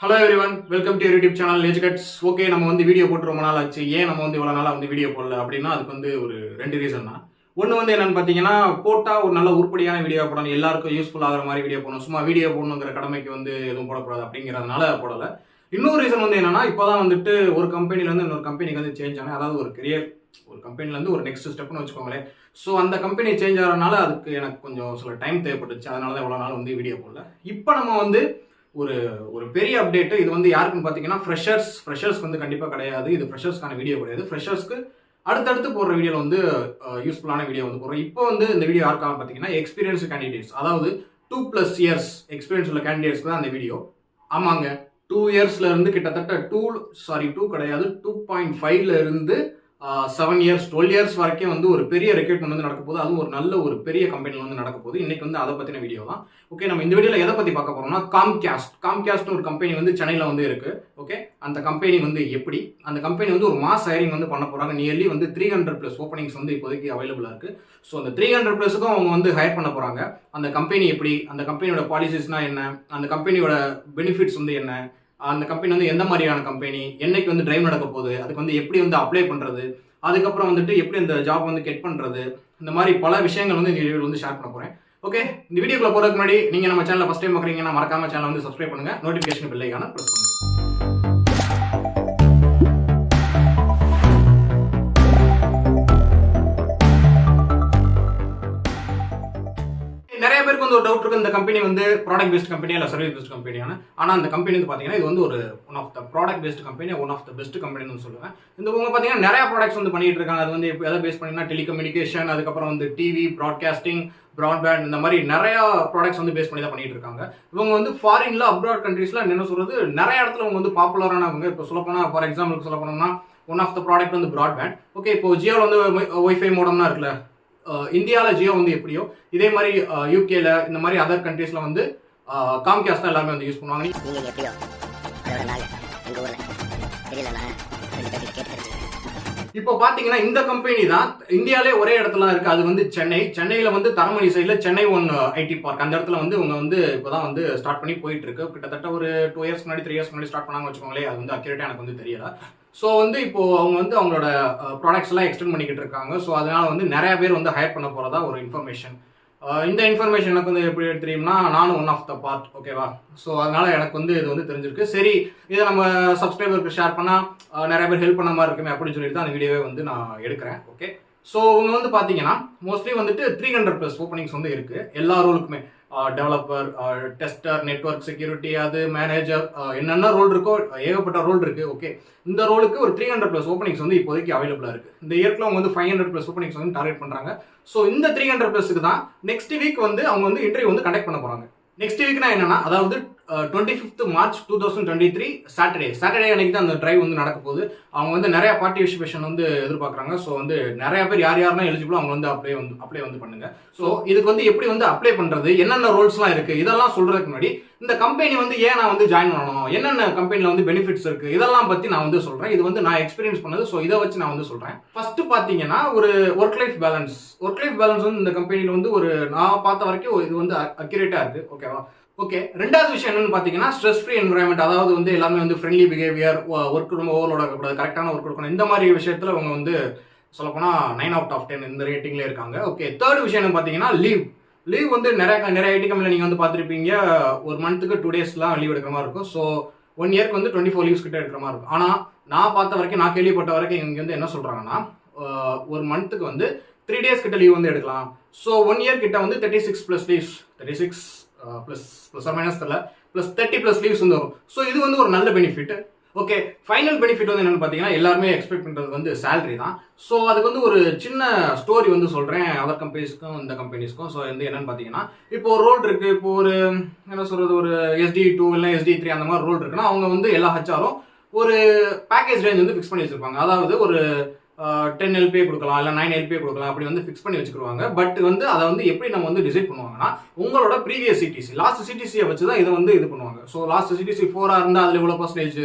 Hello everyone, welcome to YouTube channel educates. Okay, நம்ம வந்து video போட்டு ரொம்ப நாள் ஆச்சு. ஏன் நம்ம வந்து இவ்வளோ நாளாக வந்து வீடியோ போடல அப்படின்னா அதுக்கு வந்து ஒரு ரெண்டு ரீசன் தான். ஒன்று வந்து என்னன்னு பார்த்தீங்கன்னா, போட்டால் ஒரு நல்ல உருப்படியான வீடியோ போடணும், எல்லாருக்கும் யூஸ்ஃபுல் ஆகிற மாதிரி வீடியோ போடணும். சும்மா வீடியோ போடணுங்கிற கடமைக்கு வந்து எதுவும் போடக்கூடாது அப்படிங்கிறதுனால போடலை. இன்னொரு ரீசன் வந்து என்னன்னா, இப்போ தான் வந்துட்டு ஒரு கம்பெனிலேருந்து இன்னொரு கம்பெனிக்கு வந்து சேஞ்ச் ஆனேன். அதாவது ஒரு கெரியர், ஒரு கம்பெனிலேருந்து ஒரு நெக்ஸ்ட் ஸ்டெப்னு வச்சுக்கோங்களேன். ஸோ அந்த கம்பெனி சேஞ்ச் ஆகிறதுனால அதுக்கு எனக்கு கொஞ்சம் சில டைம் தேவைப்பட்டுச்சு. அதனால தான் இவ்வளோ நாள் வந்து வீடியோ போடல. இப்போ நம்ம வந்து ஒரு ஒரு பெரிய அப்டேட்டு. இது வந்து யாருக்குன்னு பார்த்தீங்கன்னா ஃப்ரெஷர்ஸ்க்கு வந்து கண்டிப்பாக கிடையாது. இது ஃப்ரெஷர்ஸ்க்கான வீடியோ கிடையாது. ஃப்ரெஷர்ஸ்க்கு அடுத்தடுத்து போடுற வீடியோவில் வந்து யூஸ்ஃபுல்லான வீடியோ வந்து போடுறோம். இப்போ வந்து இந்த வீடியோ யாருக்காக பார்த்தீங்கன்னா எக்ஸ்பீரியன்ஸ் கேண்டிடேட்ஸ், அதாவது 2+ இயர்ஸ் எக்ஸ்பீரியன்ஸ் உள்ள கேண்டிடேட்ஸ்க்கு தான் அந்த வீடியோ. ஆமாங்க, 2 இயர்ஸ்ல இருந்து கிட்டத்தட்ட 2 கிடையாது 2.5ல இருந்து 7 இயர்ஸ் 12 இயர்ஸ் வரைக்கும் வந்து ஒரு பெரிய ரெக்ரூட்மெண்ட் வந்து நடக்க போகுது. அதுவும் ஒரு நல்ல ஒரு பெரிய கம்பெனியில் வந்து நடக்க போகுது. இன்னைக்கு வந்து அதை பற்றின வீடியோ தான். ஓகே, நம்ம இந்த வீடியோவில் எதை பற்றி பார்க்க போறோம்னா, காம்காஸ்ட்னு ஒரு கம்பெனி வந்து சென்னையில் வந்து இருக்கு. ஓகே, அந்த கம்பெனி வந்து எப்படி, அந்த கம்பெனி வந்து ஒரு மாஸ் ஹைரிங் வந்து பண்ண போறாங்க. நியர்லி வந்து 300+ ஓப்பனிங்ஸ் வந்து இப்போதைக்கு அவைலபிளா இருக்கு. ஸோ அந்த 300+க்கும் அவங்க வந்து ஹையர் பண்ண போறாங்க. அந்த கம்பெனி எப்படி, அந்த கம்பெனியோட பாலிசிஸ்னா என்ன, அந்த கம்பெனியோட பெனிஃபிட்ஸ் வந்து என்ன, அந்த கம்பெனி வந்து எந்த மாதிரியான கம்பெனி, என்னைக்கு வந்து டிரைவ் நடக்க போகுது, அதுக்கு வந்து எப்படி வந்து அப்ளை பண்றது, அதுக்கப்புறம் வந்துட்டு எப்படி இந்த ஜாப் வந்து கெட் பண்றது, இந்த மாதிரி பல விஷயங்கள் வந்து இந்த வீடியோவில் வந்து ஷேர் பண்ண போறேன். ஓகே, இந்த வீடியோக்குள்ள போறதுக்கு முன்னாடி நீங்க நம்ம சேனலை ஃபர்ஸ்ட் டைம் பார்க்குறீங்கன்னா மறக்காம சேனலை வந்து சப்ஸ்கிரைப் பண்ணுங்க, நோட்டிஃபிகேஷன் பெல் ஐகானை பிரஸ் பண்ணுங்க. நிறைய பேருக்கு வந்து ஒரு டவுட் இருக்கு, இந்த கம்பெனி வந்து ப்ராடக்ட் பேஸ்ட் கம்பெனியா இல்லை சர்வீஸ் பேஸ்ட் கம்பெனியான. ஆனால் அந்த கம்பெனி வந்து பார்த்தீங்கன்னா இது வந்து ஒரு one of the product based company, one of the best கம்பெனின்னு சொல்லுவேன். இந்த உங்க பார்த்தீங்கன்னா நிறைய ப்ராடக்ட்ஸ் வந்து பண்ணிட்டு இருக்காங்க. அது வந்து எதை பேஸ் பண்ணினா டெலிகம்யூனிகேஷன், அதுக்கப்புறம் வந்து டிவி, ப்ராட்காஸ்டிங், ப்ராட்பேண்ட், இந்த மாதிரி நிறைய ப்ராடக்ட்ஸ் வந்து பேஸ் பண்ணி தான் பண்ணிட்டு இருக்காங்க. இவங்க வந்து ஃபாரின்ல அப்ராட் கண்ட்ரீஸ்ல என்ன சொல்றது, நிறைய இடத்துல அவங்க வந்து பாப்புலரானவங்க. இப்போ சொல்ல போனா, ஃபார் எக்ஸாம்பிளுக்கு சொல்ல போனோம்னா, ஒன் ஆஃப் த ப்ராடக்ட் வந்து ப்ராட்பேண்ட். ஓகே, இப்போ ஜியோவில் வந்து ஒய்ஃபை மோடம்னா இருக்குல்ல, இந்தியாவில் ஜியோ வந்து எப்படியோ இதே மாதிரி யூகேல இந்த மாதிரி அதர் கண்ட்ரீஸ்ல வந்து காம்காஸ்ட் தான் எல்லாருமே வந்து யூஸ் பண்ணுவாங்க. நீங்க எப்படியோ எங்க ஊர்ல தெரியல. இப்போ பாத்தீங்கன்னா இந்த கம்பெனி தான் இந்தியாவிலே ஒரே இடத்துல இருக்கு. அது வந்து சென்னையில வந்து தரமணி சைட்ல சென்னை ஒன் ஐடி பார்க், அந்த இடத்துல வந்து இவங்க வந்து இப்போதான் வந்து ஸ்டார்ட் பண்ணி போயிட்டு இருக்கு. கிட்டத்தட்ட ஒரு 2 இயர்ஸ் முன்னாடி 3 இயர்ஸ் முன்னாடி ஸ்டார்ட் பண்ணாங்க வச்சுக்கோங்களேன். அது வந்து அக்யூரேட்டா எனக்கு வந்து தெரியல. ஸோ வந்து இப்போ அவங்க வந்து அவங்களோட ப்ராடக்ட்ஸ் எல்லாம் எக்ஸ்டெண்ட் பண்ணிக்கிட்டு இருக்காங்க. ஸோ அதனால வந்து நிறைய பேர் வந்து ஹையர் பண்ண போறதா ஒரு இன்ஃபர்மேஷன். இந்த இன்ஃபர்மேஷன் எனக்கு வந்து எப்படி தெரியும்னா, நானும் ஒன் ஆஃப் த பார்ட். ஓகேவா? ஸோ அதனால எனக்கு வந்து இது வந்து தெரிஞ்சிருக்கு. சரி, இதை நம்ம சப்ஸ்கிரைபருக்கு ஷேர் பண்ணா நிறைய பேர் ஹெல்ப் பண்ண மாதிரி இருக்குமே அப்படின்னு சொல்லிட்டு தான் அந்த வீடியோவை வந்து நான் எடுக்கிறேன். ஓகே, ஸோ இவங்க வந்து பார்த்தீங்கன்னா மோஸ்ட்லி வந்துட்டு 300+ ஓப்பனிங்ஸ் வந்து இருக்கு எல்லா ரோலுக்குமே. டெவலப்பர், டெஸ்டர், நெட்வொர்க் செக்யூரிட்டி, அது மேனேஜர், என்னென்ன ரோல் இருக்கோ ஏகப்பட்ட ரோல் இருக்கு. ஓகே, இந்த ரோலுக்கு ஒரு 300+ ஓப்பனிங்ஸ் வந்து இப்போதைக்கு அவைலபிளா இருக்கு. இந்த இயர்க்குள்ள அவங்க வந்து 500+ ஓப்பனிங்ஸ் வந்து டார்கெட் பண்றாங்க. ஸோ இந்த 300+க்கு தான் நெக்ஸ்ட் வீக் வந்து அவங்க வந்து இன்டர்வியூ வந்து கண்டக்ட் பண்ண போறாங்க. நெக்ஸ்ட் வீக்னா என்னன்னா, அதாவது 25th March 2023 சாட்டர்டே அன்னைக்கு தான் அந்த டிரைவ் வந்து நடக்க போகுது. அவங்க வந்து நிறைய பார்ட்டிசிபேஷன் வந்து எதிர்பார்க்குறாங்க. ஸோ வந்து நிறைய பேர் யாரெல்லாம் எலிஜிபிளோ அவங்க வந்து அப்ளை வந்து பண்ணுங்க. ஸோ இதுக்கு வந்து எப்படி வந்து அப்ளை பண்றது, என்னென்ன ரோல்ஸ்லாம் இருக்கு, இதெல்லாம் சொல்றதுக்கு முன்னாடி இந்த கம்பெனி வந்து ஏன் நான் வந்து ஜாயின் பண்ணணும், என்னென்ன கம்பெனில வந்து பெனிஃபிட்ஸ் இருக்கு, இதெல்லாம் பத்தி நான் வந்து சொல்றேன். இது வந்து நான் எக்ஸ்பீரியன்ஸ் பண்ணது. ஸோ இதை வச்சு நான் வந்து சொல்றேன். ஃபர்ஸ்ட் பாத்தீங்கன்னா, ஒரு ஒர்க் லைஃப் பேலன்ஸ் வந்து இந்த கம்பெனில வந்து ஒரு நான் பார்த்த வரைக்கும் இது வந்து அக்யூரேட்டா இருக்கு. ஓகேவா? ஓகே, ரெண்டாவது விஷயம் என்னன்னு பாத்தீங்கன்னா, ஸ்ட்ரெஸ் ஃப்ரீ என்வரான்மெண்ட். அதாவது வந்து எல்லாமே வந்து ஃப்ரெண்ட்லி பிஹேவியர், ஒர்க் ரொம்ப ஓவர்லோட் ஆகக்கூடாது, கரெக்டான ஒர்க் கொடுக்கணும். இந்த மாதிரி விஷயத்துல அவங்க வந்து சொல்லப்போனா 9 out of 10 இந்த ரேட்டிங்ல இருக்காங்க. ஓகே, தேர்ட் விஷயம் என்ன பாத்தீங்கன்னா, லீவ் வந்து நிறைய ஐடி கம்பெனில நீங்க வந்து பார்த்துருப்பீங்க, ஒரு மந்த்துக்கு 2 daysலாம் லீவ் எடுக்கிற மாதிரி இருக்கும். ஸோ 1 இயர்க்கு வந்து 24 லீவ்ஸ் கிட்ட எடுக்கிற மாதிரி இருக்கும். ஆனா நான் பார்த்த வரைக்கும், நான் கேள்விப்பட்ட வரைக்கும் இங்க வந்து என்ன சொல்றாங்கன்னா, ஒரு மந்த்துக்கு வந்து 3 days கிட்ட லீவ் வந்து எடுக்கலாம். ஸோ 1 இயர் கிட்ட வந்து 36+ லீவ்ஸ், 36 ப்ளஸ் ஆர் மைனஸ் தெரியல, ப்ளஸ் 30+ லீவ்ஸ் வந்து வரும். ஸோ இது வந்து ஒரு நல்ல பெனிஃபிட். ஓகே, ஃபைனல் பெனிஃபிட் வந்து என்னன்னு பார்த்தீங்கன்னா, எல்லாருமே எக்ஸ்பெக்ட் பண்ணுறது வந்து சேலரி தான். ஸோ அதுக்கு வந்து ஒரு சின்ன ஸ்டோரி வந்து சொல்கிறேன் அதர் கம்பெனிஸ்க்கும் இந்த கம்பெனிஸ்க்கும். ஸோ வந்து என்னன்னு பார்த்தீங்கன்னா, இப்போ ஒரு ரோல் இருக்குது. இப்போ ஒரு என்ன சொல்கிறது, ஒரு SD2 இல்லை SD3 அந்த மாதிரி ரோல் இருக்குன்னா, அவங்க வந்து எல்லா ஹெச்ஆரும் ஒரு பேக்கேஜ் ரேஞ்ச் வந்து ஃபிக்ஸ் பண்ணி வச்சிருப்பாங்க. அதாவது ஒரு 10 LPA கொடுக்கலாம், இல்லை 9 LPA கொடுக்கலாம், அப்படி வந்து ஃபிக்ஸ் பண்ணி வச்சுக்கிடுவாங்க. பட் வந்து அதை வந்து எப்படி நம்ம வந்து டிசைட் பண்ணுவாங்கன்னா, உங்களோட ப்ரீவியஸ் சிடிசி, லாஸ்ட் சிடிசியை வச்சு தான் இதை வந்து இது பண்ணுவாங்க. ஸோ லாஸ்ட் சிடிசி 4 இருந்தால் அதில் இவ்வளோ பர்சன்டேஜ்,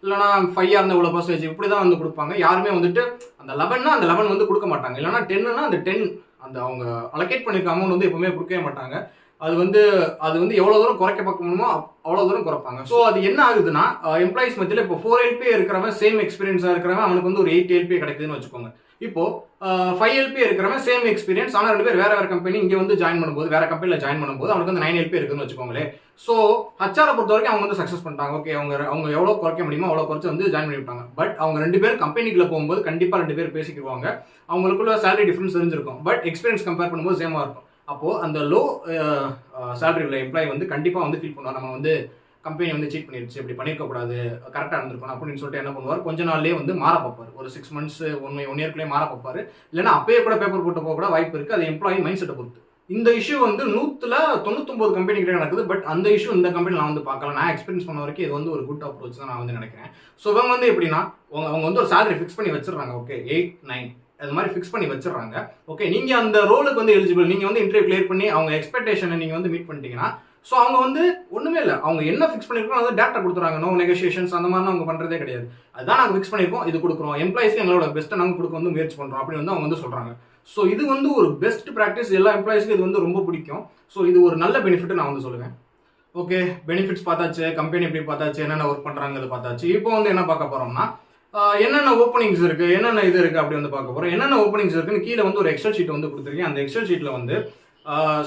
இல்லைனா 5 இருந்தால் இவ்வளோ பர்சன்டேஜ், இப்படி தான் வந்து கொடுப்பாங்க. யாருமே வந்துட்டு அந்த 11னா அந்த 11 வந்து கொடுக்க மாட்டாங்க. இல்லைனா 10னா அந்த 10 அந்த அவங்க அலோகேட் பண்ணிருக்க அமௌண்ட் வந்து எப்பவுமே கொடுக்கவே மாட்டாங்க. அது வந்து எவ்வளோ தூரம் குறைக்க பார்க்க முடியுமோ அவ்வளோ தூரம் குறைப்பாங்க. ஸோ அது என்ன ஆகுதுன்னா எம்ப்ளாயிஸ் மத்தியில் இப்போ 4 LPA இருக்கிறவன் சேம் எக்ஸ்பீரியன்ஸாக இருக்கிறவன் அவனுக்கு வந்து ஒரு 8 LPA கிடைக்குதுன்னு வச்சுக்கோங்க. இப்போ 5 LPA இருக்கிறவன் சேம் எக்ஸ்பீரியன்ஸ், ஆனால் 2 பேர் வேற கம்பெனி இங்கே வந்து ஜாயின் பண்ணும்போது வேற கம்பெனியில் ஜாயின் பண்ணும்போது அவனுக்கு வந்து 9 LPA இருக்குன்னு வச்சுக்கோங்களேன். ஸோ ஹச்ஆரை பொறுத்த வரைக்கும் அவங்க வந்து சக்ஸஸ் பண்ணிட்டாங்க. ஓகே, அவங்க எவ்வளோ குறைக்க முடியுமோ அவ்வளோ குறைச்சி வந்து ஜாயின் பண்ணி விட்டாங்க. பட் அவங்க 2 பேர் கம்பெனிக்குள்ள போகும்போது கண்டிப்பாக 2 பேர் பேசிக்குவாங்க. அவங்களுக்குள்ள சேலரி டிஃபரன்ஸ் தெரிஞ்சிருக்கும். பட் எக்ஸ்பீரியன்ஸ் கம்பேர் பண்ணும்போது சேமாக இருக்கும். அப்போது அந்த லோ சேலரி உள்ள எம்ப்ளாயி வந்து கண்டிப்பாக வந்து ஃபீல் பண்ணுவார், நம்ம வந்து கம்பெனி வந்து சீட் பண்ணிருச்சு, இப்படி பண்ணியிருக்கக்கூடாது, கரெக்டாக இருந்திருக்கணும் அப்படின்னு சொல்லிட்டு என்ன பண்ணுவார், கொஞ்ச நாள்லேயே வந்து மாற பார்ப்பார். ஒரு 6 months 1 yearக்குள்ளேயே மாற பார்ப்பார். இல்லைன்னா அப்பயே கூட பேப்பர் போட்டு போக கூட வாய்ப்பு இருக்குது. அது எம்ப்ளாயி மைண்ட் செட்டை பொறுத்து. இந்த இஷ்யூ வந்து 199 கம்பெனி கிட்ட நடக்குது. பட் அந்த இஷ்யூ இந்த கம்பெனி நான் வந்து பார்க்கல. நான் எக்ஸ்பீரியன்ஸ் பண்ண வரைக்கும் இது வந்து ஒரு குட் அப்ரோச் தான் நான் வந்து நினைக்கிறேன். ஸோ இவங்க வந்து எப்படின்னா அவங்க வந்து ஒரு சேலரி ஃபிக்ஸ் பண்ணி வச்சிடறாங்க. ஓகே, 8, 9 அது மாதிரி ஃபிக்ஸ் பண்ணி வச்சிடறாங்க. ஓகே, நீங்கள் அந்த ரோலுக்கு வந்து எலிஜிபிள், நீங்கள் வந்து இன்டர்வியூ கிளியர் பண்ணி அவங்க எக்ஸ்பெக்டேஷனை நீங்கள் வந்து மீட் பண்ணிட்டீங்கன்னா ஸோ அவங்க வந்து ஒன்றுமே இல்லை, அவங்க என்ன ஃபிக்ஸ் பண்ணியிருக்கோம் அதை டேரக்டாக கொடுத்துறாங்க. நோ நெகோசியேஷன்ஸ் அந்த மாதிரிலாம் அவங்க பண்ணுறதே கிடையாது. அதுதான் நாங்கள் ஃபிக்ஸ் பண்ணியிருக்கோம், இது கொடுக்குறோம், எம்ப்ளாயிஸ்க்கு எங்களோட பெஸ்ட்டை நாங்கள் கொடுக்க வந்து முயற்சி பண்ணுறோம் அப்படின்னு வந்து அவங்க வந்து சொல்கிறாங்க. ஸோ இது வந்து ஒரு பெஸ்ட் ப்ராக்டிஸ், எல்லா எம்ப்ளாயிஸ்க்கும் இது வந்து ரொம்ப பிடிக்கும். ஸோ இது ஒரு நல்ல பெனிஃபிட் நான் வந்து சொல்லுவேன். ஓகே, பெனிஃபிட்ஸ் பார்த்தாச்சு, கம்பெனி எப்படி பார்த்தாச்சு, என்னென்ன ஒர்க் பண்ணுறாங்கிறது பார்த்தாச்சு. இப்போ வந்து என்ன பார்க்க போகிறோம்னா என்னென்ன ஓப்பனிங்ஸ் இருக்குது, என்னென்ன இது இருக்குது அப்படி வந்து பார்க்க போகிறோம். என்னென்ன ஓப்பனிங்ஸ் இருக்குன்னு கீழே வந்து ஒரு எக்ஸல் ஷீட் வந்து கொடுத்துருக்கேன். அந்த எக்ஸல் ஷீட்டில் வந்து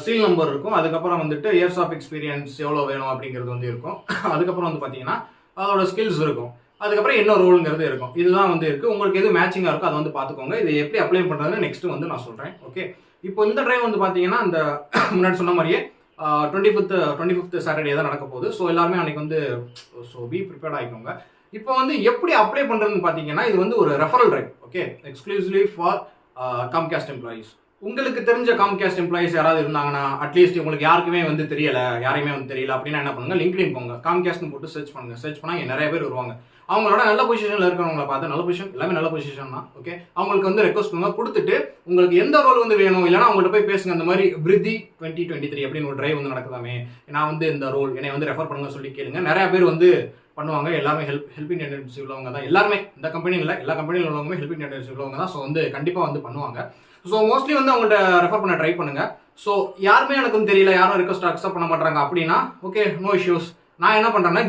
சீல் நம்பர் இருக்கும், அதுக்கப்புறம் வந்துட்டு இயர்ஸ் ஆஃப் எக்ஸ்பீரியன்ஸ் எவ்வளோ வேணும் அப்படிங்கிறது வந்து இருக்கும். அதுக்கப்புறம் வந்து பார்த்தீங்கன்னா அதோட ஸ்கில்ஸ் இருக்கும், அதுக்கப்புறம் என்ன ரோலுங்கிறது இருக்கும். இதுதான் வந்து இருக்குது. உங்களுக்கு எது மேட்சிங்காக இருக்கோ அதை வந்து பார்த்துக்கோங்க. இது எப்படி அப்ளை பண்ணுறதுன்னு நெக்ஸ்ட்டு வந்து நான் சொல்கிறேன். ஓகே, இப்போ இந்த ட்ரைவ் வந்து பார்த்தீங்கன்னா அந்த முன்னாடி சொன்ன மாதிரியே 25th சாட்டர்டே தான் நடக்க போகுது. ஸோ எல்லாருமே அன்றைக்கி வந்து பி ப்ரிப்பேர்ட் ஆகிக்கோங்க. இப்போ வந்து எப்படி அப்ளை பண்ணுறதுன்னு பார்த்தீங்கன்னா இது வந்து ஒரு referral drive. Okay, exclusively for Comcast employees. உங்களுக்கு தெரிஞ்ச காம்காஸ்ட் எம்ப்ளாயிஸ் யாராவது இருந்தாங்கன்னா, அட்லீஸ்ட் உங்களுக்கு யாருக்குமே வந்து யாரையுமே வந்து தெரியல அப்படின்னா என்ன பண்ணுங்க, லிங்க்டின் போங்க, காம்காஸ்ட்னு போட்டு சர்ச் பண்ணுங்க. சர்ச் பண்ணால் இங்கே நிறைய பேர் வருவாங்க. அவங்களோட நல்ல பொசிஷனில் இருக்கிறவங்கள பார்த்து, நல்ல பொசிஷன் எல்லாமே நல்ல பொசிஷன் தான். ஓகே, அவங்களுக்கு வந்து ரெக்வஸ்ட் பண்ணுங்க, கொடுத்துட்டு உங்களுக்கு எந்த ரோல் வந்து வேணும், இல்லைனா அவங்கள்ட்ட போய் பேசுங்க. அந்த மாதிரி Vriddhi 2023 அப்படின்னு ஒரு ட்ரைவ் வந்து நடக்குதாமே, நான் வந்து இந்த ரோல் என்னை வந்து ரெஃபர் பண்ணுங்க சொல்லி கேளுங்க. நிறைய பேர் வந்து பண்ணுவாங்க. எல்லாருமே ஹெல்பிங் டெண்டன்சி உள்ளவங்க தான். எல்லாருமே இந்த கம்பெனி இல்லை, எல்லா கம்பெனியில் உள்ளவங்க ஹெல்பிங் டெண்டன்சி உள்ளவங்க தான். ஸோ வந்து கண்டிப்பாக வந்து பண்ணுவாங்க. ஸோ மோஸ்ட்லி வந்து அவங்கள்ட்ட ரெஃபர் பண்ண ட்ரை பண்ணுங்க. ஸோ யாருமே எனக்கு வந்து தெரியல, யாரும் ரெக்வஸ்ட் அக்செப்ட் பண்ண மாட்டாங்க அப்படின்னா ஓகே, நோ இஷ்யூஸ். நான் என்ன பண்ணுறேன்னா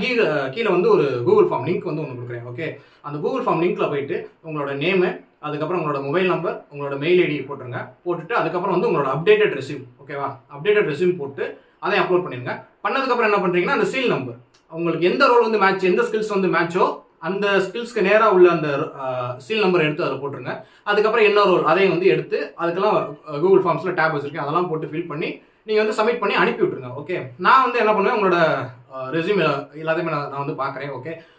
கீழே வந்து ஒரு கூகுள் ஃபார்ம் லிங்க் வந்து ஒன்று கொடுக்குறேன். ஓகே, அந்த கூகுள் ஃபார்ம் லிங்க்கில் போயிட்டு உங்களோட நேமு, அதுக்கப்புறம் உங்களோட மொபைல் நம்பர், உங்களோட மெயில் ஐடி போட்டுருங்க. போட்டுட்டு அதுக்கப்புறம் வந்து உங்களோட அப்டேட்டட் ரெஸ்யூம், ஓகேவா, அப்டேட்டட் ரெஸ்யூம் போட்டு அதை அப்லோட் பண்ணிடுங்க. பண்ணதுக்கப்புறம் என்ன பண்ணுறீங்கன்னா அந்த சீல் நம்பர், உங்களுக்கு எந்த ரோல் வந்து மேட்ச், எந்த ஸ்கில்ஸ் வந்து மேட்சோ அந்த ஸ்கில்ஸ்க்கு நேராக உள்ள அந்த சீல் நம்பர் எடுத்து அதில் போட்டுருங்க. அதுக்கப்புறம் என்ன ரோல் அதையும் வந்து எடுத்து அதுக்கெல்லாம் கூகுள் ஃபார்ம்ஸில் டேப் வச்சுருக்கேன், அதெல்லாம் போட்டு ஃபில் பண்ணி நீங்கள் வந்து சப்மிட் பண்ணி அனுப்பி விட்ருங்க. ஓகே, நான் வந்து என்ன பண்ணுவேன், உங்களோட ரெஸ்யூம் எல்லாத்தையுமே நான் வந்து பார்க்குறேன்.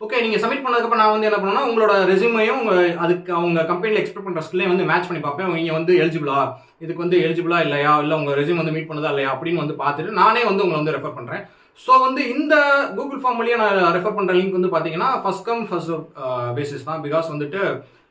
ஓகே, நீங்கள் சப்மிட் பண்ணதுக்கப்புறம் நான் வந்து என்ன பண்ணுவேன்னா உங்களோட ரெஸ்யூமையும் அதுக்கு அவங்க கம்பெனியில் எக்ஸ்பெக்ட் பண்ணுற ஸ்கில்லையும் வந்து மேட்ச் பண்ணி பார்ப்பேன். நீங்கள் வந்து எலிஜிபிளா, இதுக்கு வந்து எலிஜிபிளா இல்லையா, இல்லை உங்கள் ரெஸ்யூம் வந்து மீட் பண்ணதா இல்லையா அப்படின்னு வந்து பார்த்துட்டு நானே வந்து உங்களை வந்து ரெஃபர் பண்ணுறேன். ஸோ வந்து இந்த கூகுள் ஃபார்ம் வழியாக நான் ரெஃபர் பண்ணுற லிங்க் வந்து பார்த்தீங்கன்னா ஃபர்ஸ்ட் கம் ஃபர்ஸ்ட் பேசிஸ் தான். பிகாஸ் வந்துட்டு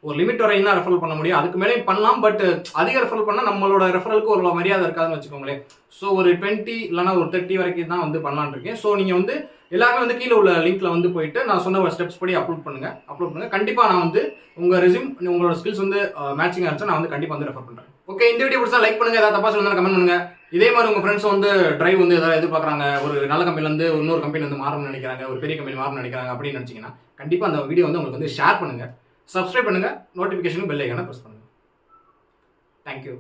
ஒரு லிமிட் வரையும் தான் ரெஃபர் பண்ண முடியும், அதுக்கு மேலேயும் பண்ணலாம். பட் அதிக ரெஃபர் பண்ணால் நம்மளோட ரெஃபரலுக்கு ஒரு மரியாதை இருக்காதுன்னு வச்சுக்கோங்களேன். ஸோ ஒரு 20 இல்லைனா ஒரு 30 வரைக்கும் தான் வந்து பண்ணலான்னு இருக்கேன். ஸோ நீங்கள் வந்து எல்லாருமே வந்து கீழே உள்ள லிங்க்ல வந்து போயிட்டு நான் சொன்ன ஒரு ஸ்டெப்ஸ் படி அப்லோட் பண்ணுங்க. கண்டிப்பாக நான் வந்து உங்கள் ரெஸ்யூம் உங்களோட ஸ்கில்ஸ் வந்து மேட்சிங்காக இருந்துச்சு நான் வந்து கண்டிப்பாக வந்து ரெஃபர் பண்ணுறேன். ஓகே, இந்த வீடியோ பிடிச்சா லைக் பண்ணுங்க, ஏதாவது தப்பா சொல்லுங்க கமெண்ட் பண்ணுங்க. இதே மாதிரி உங்க ஃப்ரெண்ட்ஸ் வந்து டிரைவ் வந்து ஏதாவது எதிர்பார்க்குறாங்க, ஒரு நல்ல கம்பெனில இருந்து இன்னொரு கம்பெனி வந்து மாறணும்னு நினைக்கிறாங்க, ஒரு பெரிய கம்பெனி மாறணும்னு நினைக்கிறாங்க அப்படின்னு நினைச்சீங்கன்னா கண்டிப்பாக அந்த வீடியோ வந்து உங்களுக்கு வந்து ஷேர் பண்ணுங்க, சப்ஸ்கிரைப் பண்ணுங்க, நோட்டிஃபிகேஷன் பெல் ஐகானை ப்ரெஸ் பண்ணுங்க. தேங்க்யூ.